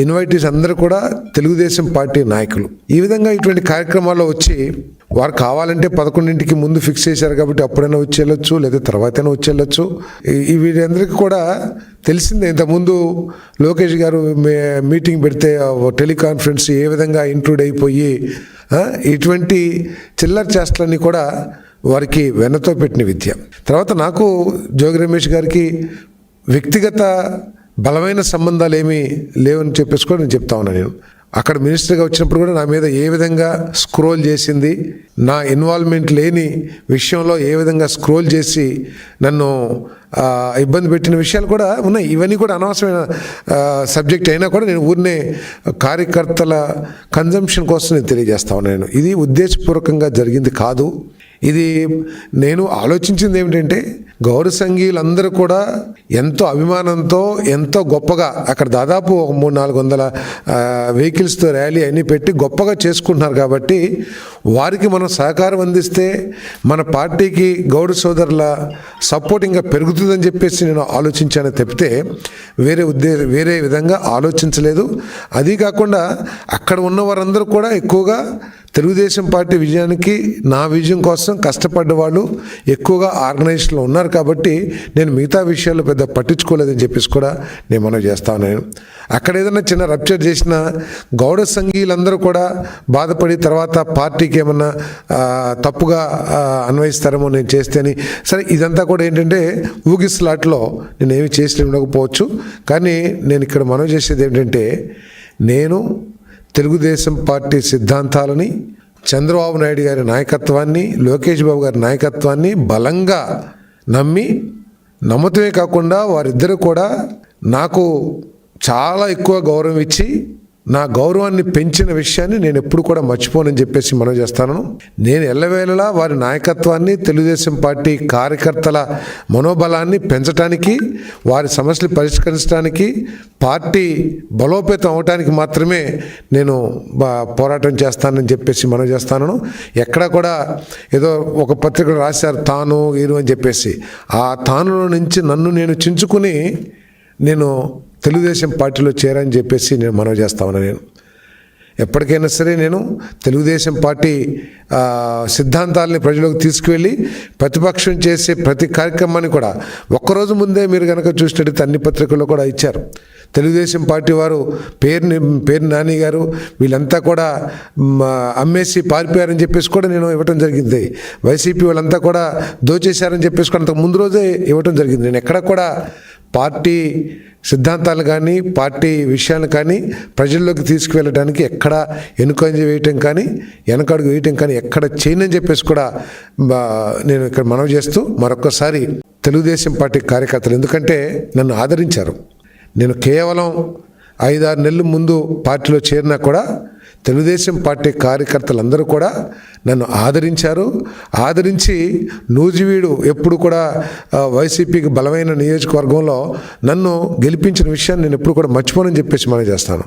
Invitees అందరూ కూడా Telugu Desam party నాయకులు. ఈ విధంగా ఇటువంటి కార్యక్రమాల్లో వచ్చి వారు కావాలంటే 11ంటికి ముందు ఫిక్స్ చేశారు కాబట్టి అప్పుడైనా వచ్చి వెళ్ళొచ్చు, లేదా తర్వాతైనా వచ్చి వెళ్ళొచ్చు. వీరందరికీ కూడా తెలిసిందే. ఇంతకుముందు లోకేష్ గారు మీటింగ్ పెడితే టెలికాన్ఫరెన్స్ ఏ విధంగా ఇంక్లూడ్ అయిపోయి ఇటువంటి చిల్లర చేష్టలన్నీ కూడా వారికి వెన్నతో పెట్టిన విద్య. తర్వాత నాకు జోగి రమేష్ గారికి వ్యక్తిగత బలమైన సంబంధాలు ఏమీ లేవని చెప్పేసి కూడా నేను చెప్తా ఉన్నాను. నేను అక్కడ మినిస్టర్గా వచ్చినప్పుడు కూడా నా మీద ఏ విధంగా స్క్రోల్ చేసింది, నా ఇన్వాల్వ్మెంట్ లేని విషయంలో ఏ విధంగా స్క్రోల్ చేసి నన్ను ఇబ్బంది పెట్టిన విషయాలు కూడా ఉన్నాయి. ఇవన్నీ కూడా అనవసరమైన సబ్జెక్ట్ అయినా కూడా నేను ఊరినే కార్యకర్తల కన్జంప్షన్ కోసం నేను తెలియజేస్తా ఉన్నాను. ఇది ఉద్దేశపూర్వకంగా జరిగింది కాదు. ఇది నేను ఆలోచించింది ఏమిటంటే, గౌర సంఘీయులందరూ కూడా ఎంతో అభిమానంతో ఎంతో గొప్పగా అక్కడ దాదాపు 300-400 వెహికల్స్తో ర్యాలీ అన్నీ పెట్టి గొప్పగా చేసుకుంటున్నారు. కాబట్టి వారికి మనం సహకారం అందిస్తే మన పార్టీకి గౌడ సోదరుల సపోర్ట్ ఇంకా పెరుగుతుందని చెప్పేసి నేను ఆలోచించాను తప్పితే వేరే విధంగా ఆలోచించలేదు. అది కాకుండా అక్కడ ఉన్న వారందరూ కూడా ఎక్కువగా తెలుగుదేశం పార్టీ విజయానికి నా విజయం కోసం కష్టపడ్డ వాళ్ళు ఎక్కువగా ఆర్గనైజేషన్లో ఉన్నారు. కాబట్టి నేను మిగతా విషయాలు పెద్ద పట్టించుకోలేదని చెప్పేసి కూడా నేను మనవి చేస్తాను. నేను అక్కడ ఏదైనా చిన్న రప్చర్ చేసిన గౌడ సంఘీయులందరూ కూడా బాధపడి తర్వాత పార్టీకి ఏమన్నా తప్పుగా అన్వయిస్తారేమో నేను చేస్తేని. సరే, ఇదంతా కూడా ఏంటంటే ఊగిస్లాట్లో నేను ఏమి చేసి ఉండకపోవచ్చు. కానీ నేను ఇక్కడ మనవి చేసేది ఏంటంటే, నేను తెలుగుదేశం పార్టీ సిద్ధాంతాలని, చంద్రబాబు నాయుడు గారి నాయకత్వాన్ని, లోకేష్ బాబు గారి నాయకత్వాన్ని బలంగా నమ్మటమే కాకుండా వారిద్దరూ కూడా నాకు చాలా ఎక్కువ గౌరవం ఇచ్చి నా గౌరవాన్ని పెంచిన విషయాన్ని నేను ఎప్పుడు కూడా మర్చిపోనని చెప్పేసి మనం చేస్తాను. నేను ఎల్లవేళలా వారి నాయకత్వాన్ని, తెలుగుదేశం పార్టీ కార్యకర్తల మనోబలాన్ని పెంచడానికి, వారి సమస్యలు పరిష్కరించడానికి, పార్టీ బలోపేతం అవడానికి మాత్రమే నేను పోరాటం చేస్తానని చెప్పేసి మనం చేస్తాను. ఎక్కడా కూడా ఏదో ఒక పత్రికలు రాశారు తాను వీరు అని చెప్పేసి, ఆ తానులో నుంచి నన్ను నేను చించుకుని నేను తెలుగుదేశం పార్టీలో చేరని చెప్పేసి నేను మనవి చేస్తా ఉన్నాను. నేను ఎప్పటికైనా సరే నేను తెలుగుదేశం పార్టీ సిద్ధాంతాలని ప్రజలకు తీసుకువెళ్ళి ప్రతిపక్షం చేసే ప్రతి కార్యక్రమాన్ని కూడా ఒక్కరోజు ముందే మీరు కనుక చూసినట్టయితే అన్ని పత్రికల్లో కూడా ఇచ్చారు. తెలుగుదేశం పార్టీ వారు పేరు నాని గారు వీళ్ళంతా కూడా అమ్మేసి పారిపోయారని చెప్పేసి కూడా నేను ఇవ్వటం జరిగింది. వైసీపీ వాళ్ళంతా కూడా దోచేశారని చెప్పేసి కూడా అంతకు ముందు రోజే ఇవ్వటం జరిగింది. నేను ఎక్కడ కూడా పార్టీ సిద్ధాంతాలు కానీ పార్టీ విషయాలు కానీ ప్రజల్లోకి తీసుకువెళ్ళడానికి ఎక్కడ వెనుకంజ వేయటం కానీ వెనకడుగు వేయటం కానీ ఎక్కడ చేయనని చెప్పేసి కూడా నేను ఇక్కడ మనవి చేస్తూ మరొకసారి తెలుగుదేశం పార్టీ కార్యకర్తలు ఎందుకంటే నన్ను ఆదరించారు. నేను కేవలం 5-6 నెలల ముందు పార్టీలో చేరినా కూడా తెలుగుదేశం పార్టీ కార్యకర్తలందరూ కూడా నన్ను ఆదరించి నూజివీడు ఎప్పుడు కూడా వైసీపీకి బలమైన నియోజకవర్గంలో నన్ను గెలిపించిన విషయాన్ని నేను ఎప్పుడు కూడా మర్చిపోనని చెప్పేసి మనం చేస్తాను.